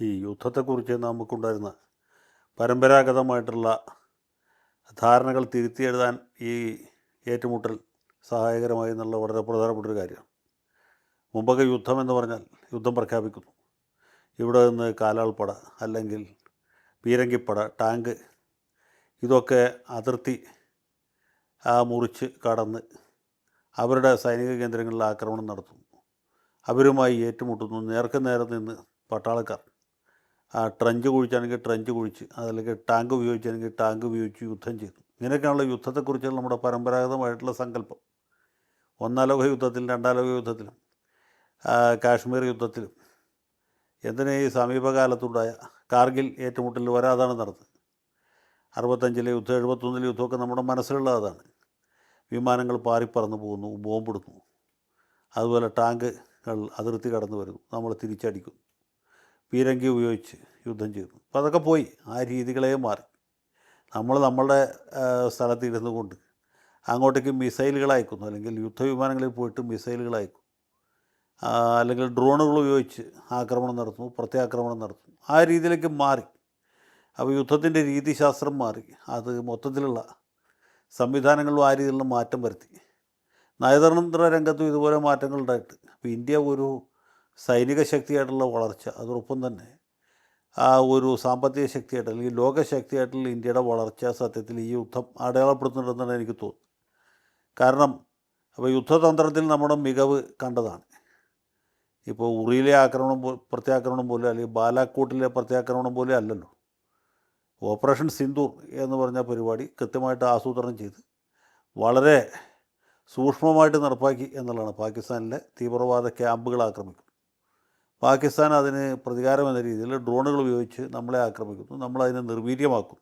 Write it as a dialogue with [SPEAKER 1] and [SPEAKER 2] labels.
[SPEAKER 1] ഈ യുദ്ധത്തെക്കുറിച്ച് നമുക്കുണ്ടായിരുന്ന പരമ്പരാഗതമായിട്ടുള്ള ധാരണകൾ തിരുത്തിയെഴുതാൻ ഈ ഏറ്റുമുട്ടൽ സഹായകരമായി എന്നുള്ള വളരെ പ്രധാനപ്പെട്ടൊരു കാര്യമാണ്. മുമ്പൊക്കെ യുദ്ധമെന്ന് പറഞ്ഞാൽ യുദ്ധം പ്രഖ്യാപിക്കുന്നു. ഇവിടെ നിന്ന് കാലാൾപ്പട അല്ലെങ്കിൽ പീരങ്കിപ്പട, ടാങ്ക് ഇതൊക്കെ അതിർത്തി മുറിച്ച് കടന്ന് അവരുടെ സൈനിക കേന്ദ്രങ്ങളിൽ ആക്രമണം നടത്തുന്നു. അവരുമായി ഏറ്റുമുട്ടുന്നു. നേർക്ക് നേരെ നിന്ന് പട്ടാളക്കാർ ട്രഞ്ച് കുഴിച്ചാണെങ്കിൽ ട്രഞ്ച് കുഴിച്ച്, അതല്ലെങ്കിൽ ടാങ്ക് ഉപയോഗിച്ചാണെങ്കിൽ ടാങ്ക് ഉപയോഗിച്ച് യുദ്ധം ചെയ്തു. ഇങ്ങനെയൊക്കെയാണല്ലോ യുദ്ധത്തെക്കുറിച്ചുള്ള നമ്മുടെ പരമ്പരാഗതമായിട്ടുള്ള സങ്കല്പം. ഒന്നാം ലോക യുദ്ധത്തിലും രണ്ടാം ലോക യുദ്ധത്തിലും കാശ്മീർ യുദ്ധത്തിലും എന്തിനാ ഈ സമീപകാലത്തുണ്ടായ കാർഗിൽ ഏറ്റുമുട്ടൽ വരെ അതാണ് നടന്നത്. 65-ലെ യുദ്ധം, 71-ലെ യുദ്ധമൊക്കെ നമ്മുടെ മനസ്സിലുള്ള അതാണ്. വിമാനങ്ങൾ പാറിപ്പറന്ന് പോകുന്നു, ബോംബിടുന്നു. അതുപോലെ ടാങ്കുകൾ അതിർത്തി കടന്നു വരുന്നു, നമ്മൾ തിരിച്ചടിക്കുന്നു. പീരങ്കി ഉപയോഗിച്ച് യുദ്ധം ചെയ്തു. അപ്പോൾ അതൊക്കെ പോയി, ആ രീതികളെ മാറി. നമ്മളുടെ സ്ഥലത്ത് ഇരുന്നു കൊണ്ട് അങ്ങോട്ടേക്ക് മിസൈലുകൾ അയക്കുന്നു, അല്ലെങ്കിൽ യുദ്ധവിമാനങ്ങളിൽ പോയിട്ട് മിസൈലുകൾ അയക്കും, അല്ലെങ്കിൽ ഡ്രോണുകൾ ഉപയോഗിച്ച് ആക്രമണം നടത്തുന്നു, പ്രത്യാക്രമണം നടത്തുന്നു. ആ രീതിയിലേക്ക് മാറി. അപ്പോൾ യുദ്ധത്തിൻ്റെ രീതിശാസ്ത്രം മാറി. അത് മൊത്തത്തിലുള്ള സംവിധാനങ്ങളിലും ആ രീതിയിലുള്ള മാറ്റം വരുത്തി. നയതന്ത്ര രംഗത്തും ഇതുപോലെ മാറ്റങ്ങൾ ഉണ്ടായിട്ട് ഇപ്പോൾ ഇന്ത്യ ഒരു സൈനിക ശക്തിയായിട്ടുള്ള വളർച്ച, അതോടൊപ്പം തന്നെ ഒരു സാമ്പത്തിക ശക്തിയായിട്ട് അല്ലെങ്കിൽ ലോകശക്തിയായിട്ടുള്ള ഇന്ത്യയുടെ വളർച്ച സത്യത്തിൽ ഈ യുദ്ധം അടയാളപ്പെടുത്തുന്നുണ്ടെന്നാണ് എനിക്ക് തോന്നുന്നത്. കാരണം അപ്പോൾ യുദ്ധതന്ത്രത്തിൽ നമ്മുടെ മികവ് കണ്ടതാണ്. ഇപ്പോൾ ഉറിയിലെ പ്രത്യാക്രമണം പോലും, അല്ലെങ്കിൽ ബാലാക്കോട്ടിലെ പ്രത്യാക്രമണം പോലും അല്ലല്ലോ. ഓപ്പറേഷൻ സിന്ദൂർ എന്ന് പറഞ്ഞ പരിപാടി കൃത്യമായിട്ട് ആസൂത്രണം ചെയ്ത് വളരെ സൂക്ഷ്മമായിട്ട് നടപ്പാക്കി എന്നുള്ളതാണ്. പാകിസ്ഥാനിലെ തീവ്രവാദ ക്യാമ്പുകൾ ആക്രമിക്കും. പാകിസ്ഥാൻ അതിന് പ്രതികാരം എന്ന രീതിയിൽ ഡ്രോണുകൾ ഉപയോഗിച്ച് നമ്മളെ ആക്രമിക്കുന്നു. നമ്മളതിനെ നിർവീര്യമാക്കും.